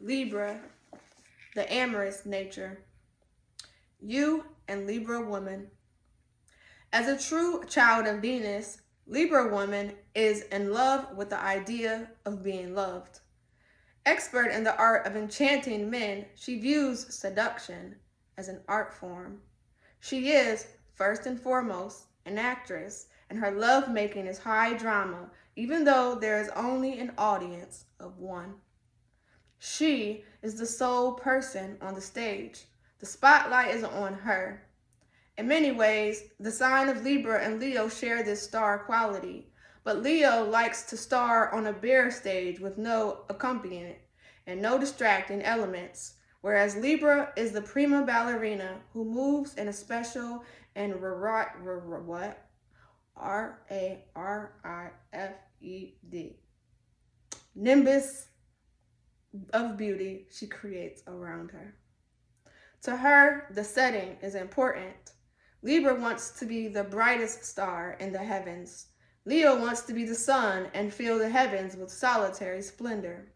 Libra, the amorous nature. You and Libra woman. As a true child of Venus, Libra woman is in love with the idea of being loved. Expert in the art of enchanting men, she views seduction as an art form. She is, first and foremost, an actress, and her lovemaking is high drama, even though there is only an audience of one. She is the sole person on the stage. The spotlight is on her. In many ways, the sign of Libra and Leo share this star quality, but Leo likes to star on a bare stage with no accompaniment and no distracting elements, whereas Libra is the prima ballerina who moves in a special and what? Rarifed nimbus of beauty she creates around her. To her, the setting is important. Libra wants to be the brightest star in the heavens. Leo wants to be the sun and fill the heavens with solitary splendor.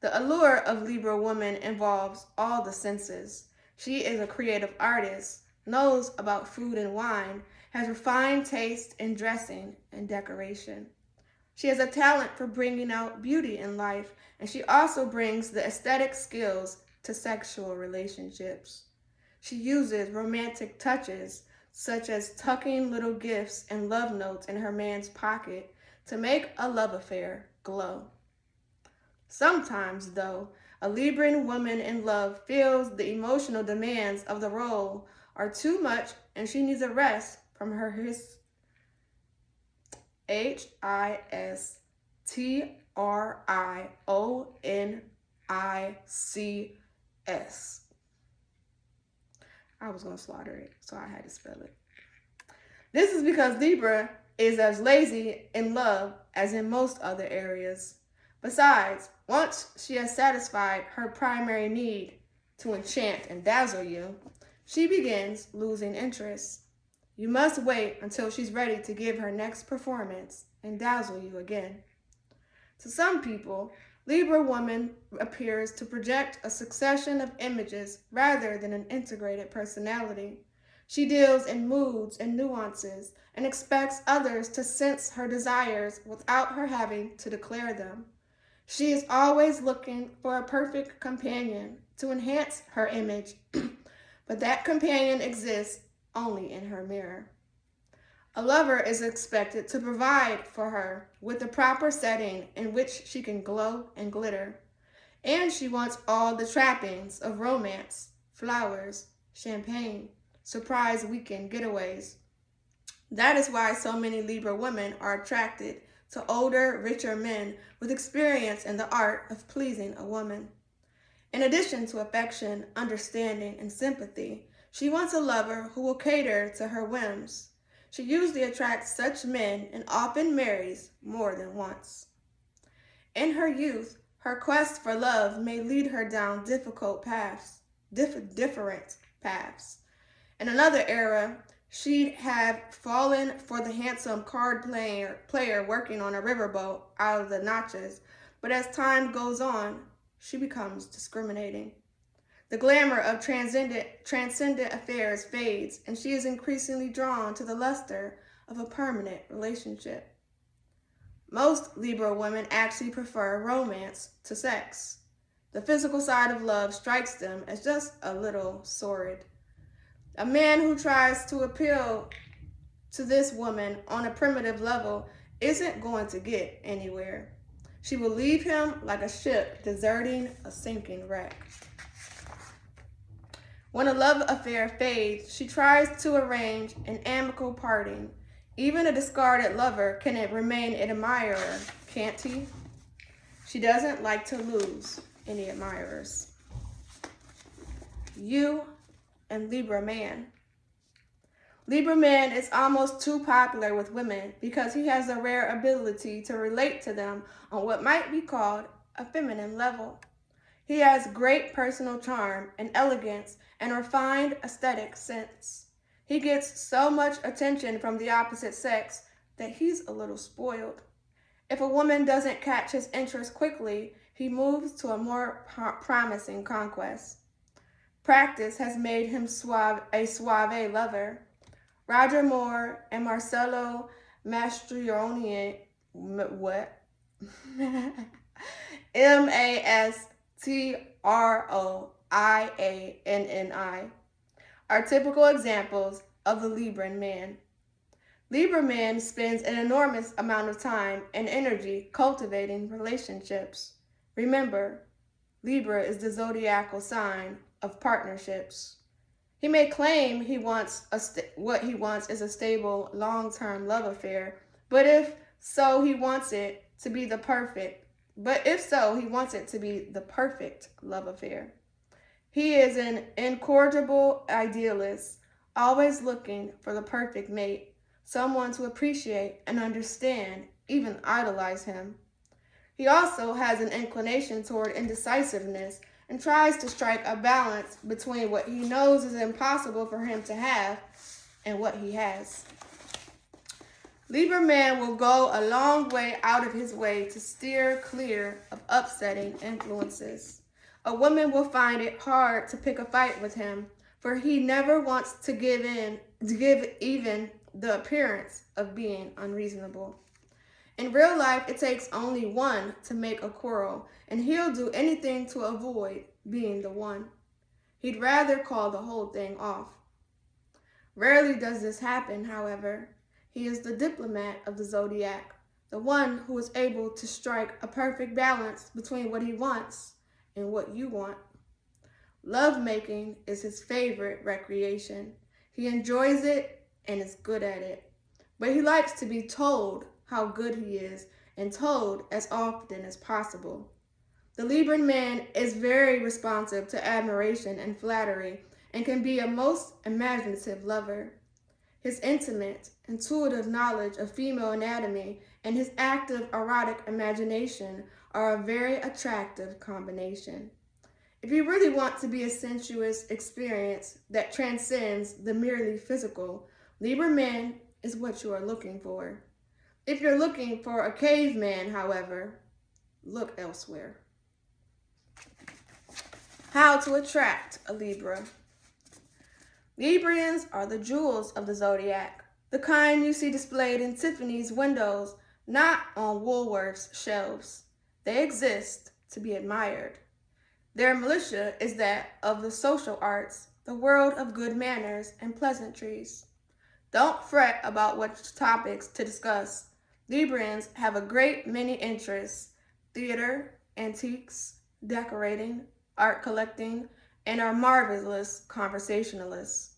The allure of Libra woman involves all the senses. She is a creative artist, knows about food and wine, has refined taste in dressing and decoration. She has a talent for bringing out beauty in life, and she also brings the aesthetic skills to sexual relationships. She uses romantic touches, such as tucking little gifts and love notes in her man's pocket, to make a love affair glow. Sometimes, though, a Libran woman in love feels the emotional demands of the role are too much and she needs a rest from her Histrionics. I was going to slaughter it, so I had to spell it. This is because Libra is as lazy in love as in most other areas. Besides, once she has satisfied her primary need to enchant and dazzle you, she begins losing interest. You must wait until she's ready to give her next performance and dazzle you again. To some people, Libra woman appears to project a succession of images rather than an integrated personality. She deals in moods and nuances and expects others to sense her desires without her having to declare them. She is always looking for a perfect companion to enhance her image, but that companion exists only in her mirror. A lover is expected to provide for her with the proper setting in which she can glow and glitter. And she wants all the trappings of romance, flowers, champagne, surprise weekend getaways. That is why so many Libra women are attracted to older, richer men with experience in the art of pleasing a woman. In addition to affection, understanding, and sympathy, she wants a lover who will cater to her whims. She usually attracts such men and often marries more than once. In her youth, her quest for love may lead her down different paths. In another era, she'd have fallen for the handsome card player working on a riverboat out of the Natchez, but as time goes on, she becomes discriminating. The glamour of transcendent affairs fades, and she is increasingly drawn to the luster of a permanent relationship. Most Libra women actually prefer romance to sex. The physical side of love strikes them as just a little sordid. A man who tries to appeal to this woman on a primitive level isn't going to get anywhere. She will leave him like a ship deserting a sinking wreck. When a love affair fades, she tries to arrange an amicable parting. Even a discarded lover can remain an admirer, can't he? She doesn't like to lose any admirers. You and Libra man. Libra man is almost too popular with women because he has a rare ability to relate to them on what might be called a feminine level. He has great personal charm and elegance and refined aesthetic sense. He gets so much attention from the opposite sex that he's a little spoiled. If a woman doesn't catch his interest quickly, he moves to a more promising conquest. Practice has made him a suave lover. Roger Moore and Marcello Mastroianni, what? Mastroianni are typical examples of the Libran man. Libra man spends an enormous amount of time and energy cultivating relationships. Remember, Libra is the zodiacal sign of partnerships. He may claim what he wants is a stable, long-term love affair, but if so, he wants it to be the perfect love affair. He is an incorrigible idealist, always looking for the perfect mate, someone to appreciate and understand, even idolize him. He also has an inclination toward indecisiveness and tries to strike a balance between what he knows is impossible for him to have and what he has. Libra man will go a long way out of his way to steer clear of upsetting influences. A woman will find it hard to pick a fight with him, for he never wants to give even the appearance of being unreasonable. In real life, it takes only one to make a quarrel, and he'll do anything to avoid being the one. He'd rather call the whole thing off. Rarely does this happen, however. He is the diplomat of the zodiac, the one who is able to strike a perfect balance between what he wants and what you want. Lovemaking is his favorite recreation. He enjoys it and is good at it. But he likes to be told how good he is and told as often as possible. The Libran man is very responsive to admiration and flattery and can be a most imaginative lover. His intimate, intuitive knowledge of female anatomy and his active erotic imagination are a very attractive combination. If you really want to be a sensuous experience that transcends the merely physical, Libra man is what you are looking for. If you're looking for a caveman, however, look elsewhere. How to attract a Libra. Librians are the jewels of the zodiac, the kind you see displayed in Tiffany's windows, not on Woolworth's shelves. They exist to be admired. Their militia is that of the social arts, the world of good manners and pleasantries. Don't fret about which topics to discuss. Librians have a great many interests: theater, antiques, decorating, art collecting, and are marvelous conversationalists.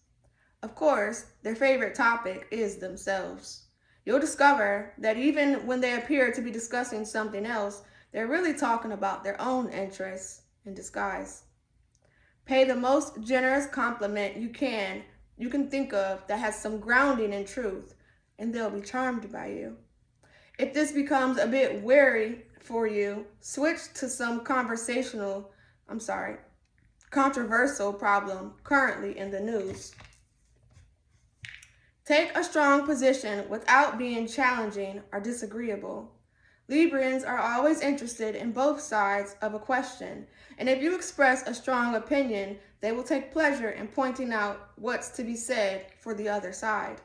Of course, their favorite topic is themselves. You'll discover that even when they appear to be discussing something else, they're really talking about their own interests in disguise. Pay the most generous compliment you can think of that has some grounding in truth, and they'll be charmed by you. If this becomes a bit weary for you, switch to some controversial problem currently in the news. Take a strong position without being challenging or disagreeable. Librians are always interested in both sides of a question, and if you express a strong opinion, they will take pleasure in pointing out what's to be said for the other side.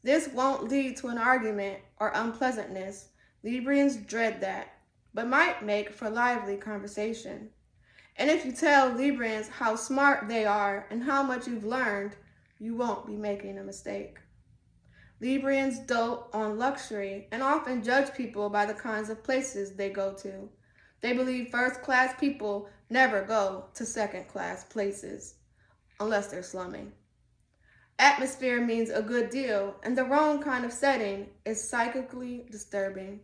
This won't lead to an argument or unpleasantness. Librians dread that, but might make for lively conversation. And if you tell Librians how smart they are and how much you've learned, you won't be making a mistake. Librians dote on luxury and often judge people by the kinds of places they go to. They believe first-class people never go to second-class places, unless they're slumming. Atmosphere means a good deal, and the wrong kind of setting is psychically disturbing.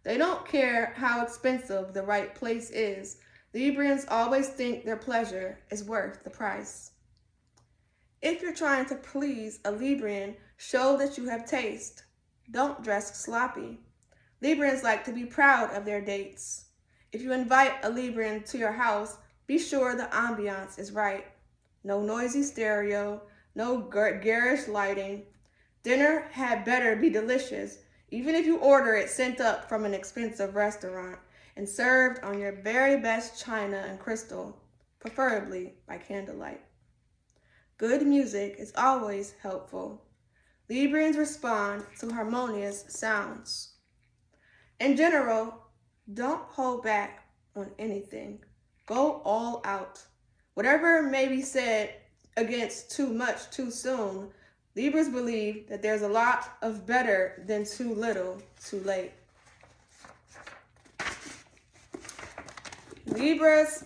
They don't care how expensive the right place is. Librians always think their pleasure is worth the price. If you're trying to please a Librian, show that you have taste. Don't dress sloppy. Librians like to be proud of their dates. If you invite a Librian to your house, be sure the ambiance is right. No noisy stereo, no garish lighting. Dinner had better be delicious, even if you order it sent up from an expensive restaurant. and served on your very best china and crystal, preferably by candlelight. Good music is always helpful. Librans respond to harmonious sounds. In general, don't hold back on anything. Go all out. Whatever may be said against too much too soon, Libras believe that there's a lot of better than too little too late. Libra's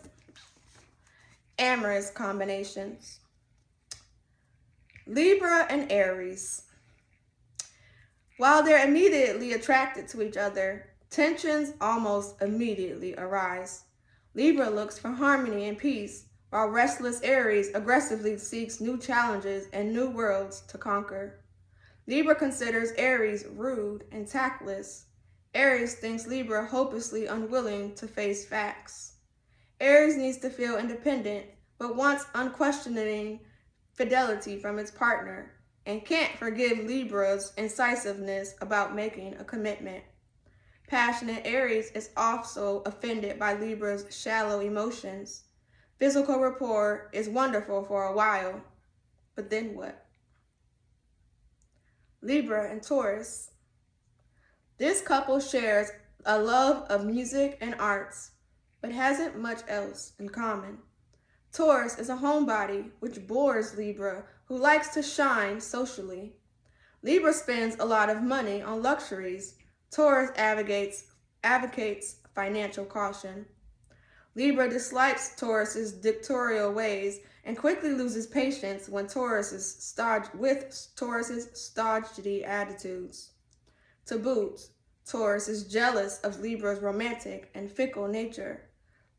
amorous combinations. Libra and Aries. While they're immediately attracted to each other, tensions almost immediately arise. Libra looks for harmony and peace, while restless Aries aggressively seeks new challenges and new worlds to conquer. Libra considers Aries rude and tactless. Aries thinks Libra hopelessly unwilling to face facts. Aries needs to feel independent, but wants unquestioning fidelity from its partner, and can't forgive Libra's incisiveness about making a commitment. Passionate Aries is also offended by Libra's shallow emotions. Physical rapport is wonderful for a while, but then what? Libra and Taurus. This couple shares a love of music and arts, but hasn't much else in common. Taurus is a homebody, which bores Libra, who likes to shine socially. Libra spends a lot of money on luxuries. Taurus advocates financial caution. Libra dislikes Taurus's dictatorial ways and quickly loses patience when Taurus's stodgy attitudes. To boot, Taurus is jealous of Libra's romantic and fickle nature.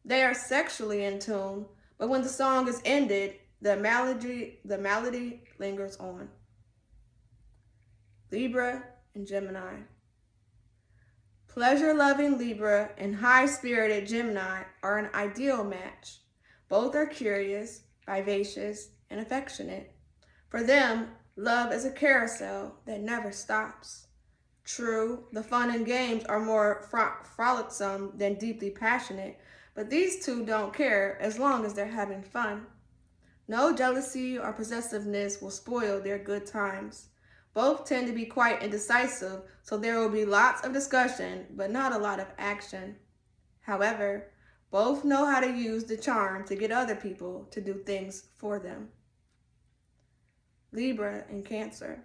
They are sexually in tune, but when the song is ended, the malady lingers on. Libra and Gemini. Pleasure-loving Libra and high-spirited Gemini are an ideal match. Both are curious, vivacious, and affectionate. For them, love is a carousel that never stops. True, the fun and games are more frolicsome than deeply passionate, but these two don't care as long as they're having fun. No jealousy or possessiveness will spoil their good times. Both tend to be quite indecisive, so there will be lots of discussion, but not a lot of action. However, both know how to use the charm to get other people to do things for them. Libra and Cancer.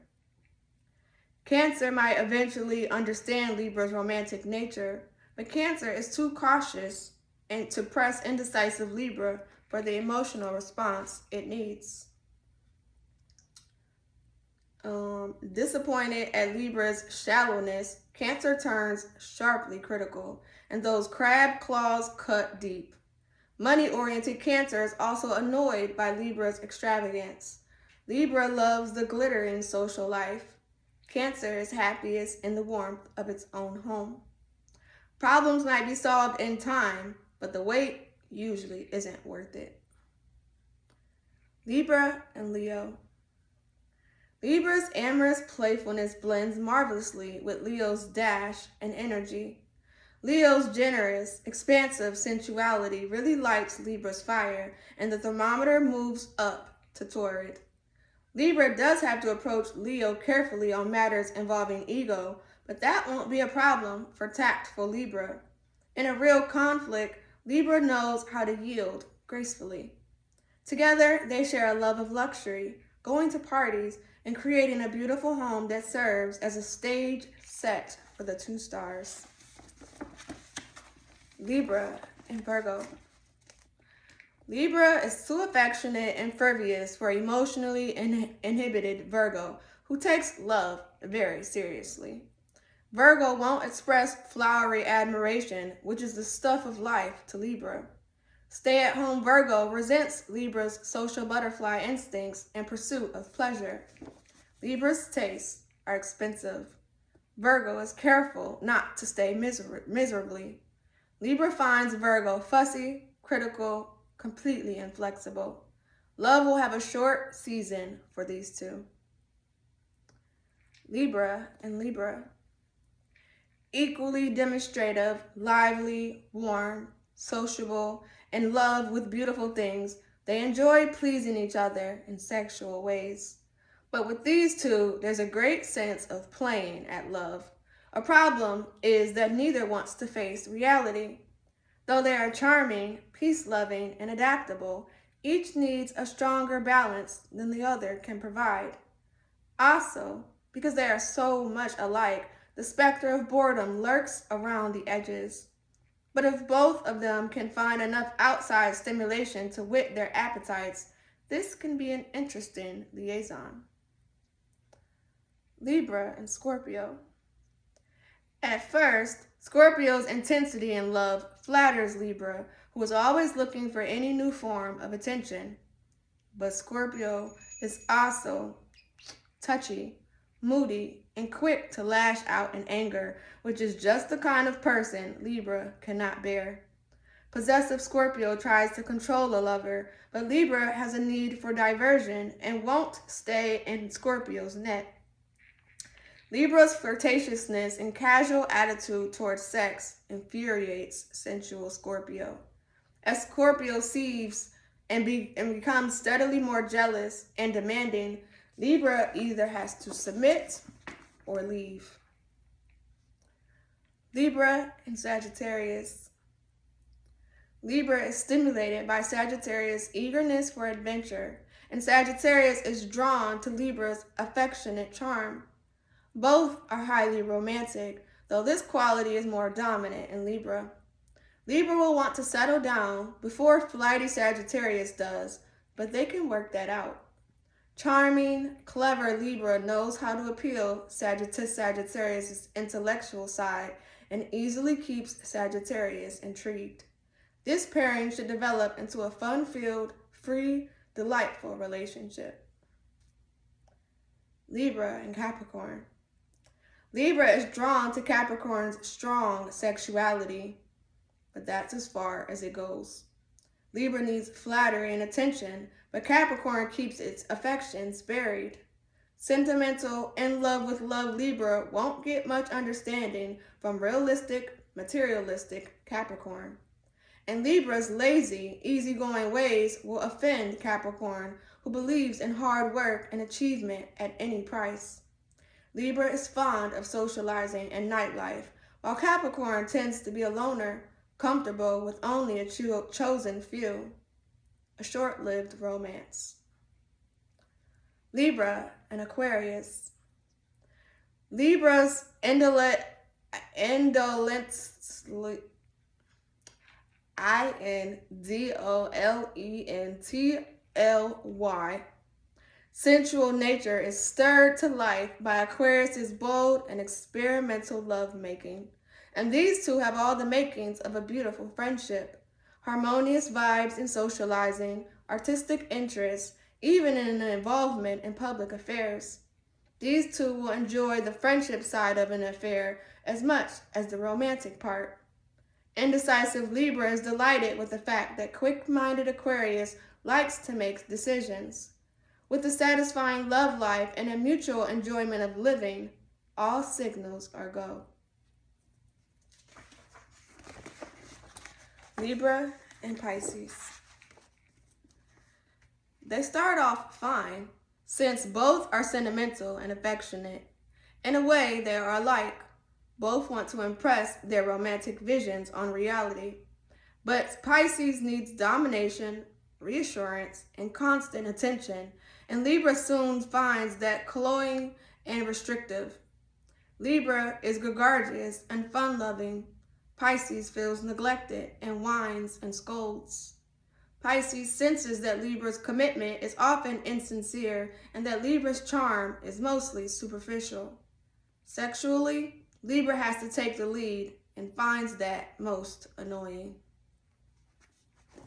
Cancer might eventually understand Libra's romantic nature, but Cancer is too cautious and to press indecisive Libra for the emotional response it needs. Disappointed at Libra's shallowness, Cancer turns sharply critical, and those crab claws cut deep. Money-oriented Cancer is also annoyed by Libra's extravagance. Libra loves the glittering social life. Cancer is happiest in the warmth of its own home. Problems might be solved in time, but the wait usually isn't worth it. Libra and Leo. Libra's amorous playfulness blends marvelously with Leo's dash and energy. Leo's generous, expansive sensuality really lights Libra's fire, and the thermometer moves up to torrid. Libra does have to approach Leo carefully on matters involving ego, but that won't be a problem for tactful Libra. In a real conflict, Libra knows how to yield gracefully. Together, they share a love of luxury, going to parties, and creating a beautiful home that serves as a stage set for the two stars. Libra and Virgo. Libra is too affectionate and frivolous for emotionally inhibited Virgo, who takes love very seriously. Virgo won't express flowery admiration, which is the stuff of life, to Libra. Stay-at-home Virgo resents Libra's social butterfly instincts and pursuit of pleasure. Libra's tastes are expensive. Virgo is careful not to stay miserably. Libra finds Virgo fussy, critical, completely inflexible. Love will have a short season for these two. Libra and Libra. equally demonstrative, lively, warm, sociable, in love with beautiful things. They enjoy pleasing each other in sexual ways. But with these two, there's a great sense of playing at love. A problem is that neither wants to face reality. Though they are charming, peace-loving, and adaptable, each needs a stronger balance than the other can provide. Also, because they are so much alike, the specter of boredom lurks around the edges. But if both of them can find enough outside stimulation to whet their appetites, this can be an interesting liaison. Libra and Scorpio. At first, Scorpio's intensity in love flatters Libra, who is always looking for any new form of attention. But Scorpio is also touchy, moody, and quick to lash out in anger, which is just the kind of person Libra cannot bear. Possessive Scorpio tries to control a lover, but Libra has a need for diversion and won't stay in Scorpio's net. Libra's flirtatiousness and casual attitude towards sex infuriates sensual Scorpio. As Scorpio seethes and becomes steadily more jealous and demanding, Libra either has to submit or leave. Libra and Sagittarius. Libra is stimulated by Sagittarius' eagerness for adventure, and Sagittarius is drawn to Libra's affectionate charm. Both are highly romantic, though this quality is more dominant in Libra. Libra will want to settle down before flighty Sagittarius does, but they can work that out. Charming, clever Libra knows how to appeal to Sagittarius' intellectual side and easily keeps Sagittarius intrigued. This pairing should develop into a fun-filled, free, delightful relationship. Libra and Capricorn. Libra is drawn to Capricorn's strong sexuality, but that's as far as it goes. Libra needs flattery and attention, but Capricorn keeps its affections buried. Sentimental, in love with love Libra won't get much understanding from realistic, materialistic Capricorn. And Libra's lazy, easygoing ways will offend Capricorn, who believes in hard work and achievement at any price. Libra is fond of socializing and nightlife, while Capricorn tends to be a loner, comfortable with only a chosen few. A short-lived romance. Libra and Aquarius. Libra's indolently sensual nature is stirred to life by Aquarius' bold and experimental lovemaking. And these two have all the makings of a beautiful friendship. Harmonious vibes in socializing, artistic interests, even in an involvement in public affairs. These two will enjoy the friendship side of an affair as much as the romantic part. Indecisive Libra is delighted with the fact that quick-minded Aquarius likes to make decisions. With a satisfying love life and a mutual enjoyment of living, all signals are go. Libra and Pisces. They start off fine, since both are sentimental and affectionate. In a way, they are alike. Both want to impress their romantic visions on reality. But Pisces needs domination, reassurance, and constant attention, and Libra soon finds that cloying and restrictive. Libra is gregarious and fun-loving. Pisces feels neglected and whines and scolds. Pisces senses that Libra's commitment is often insincere and that Libra's charm is mostly superficial. Sexually, Libra has to take the lead and finds that most annoying.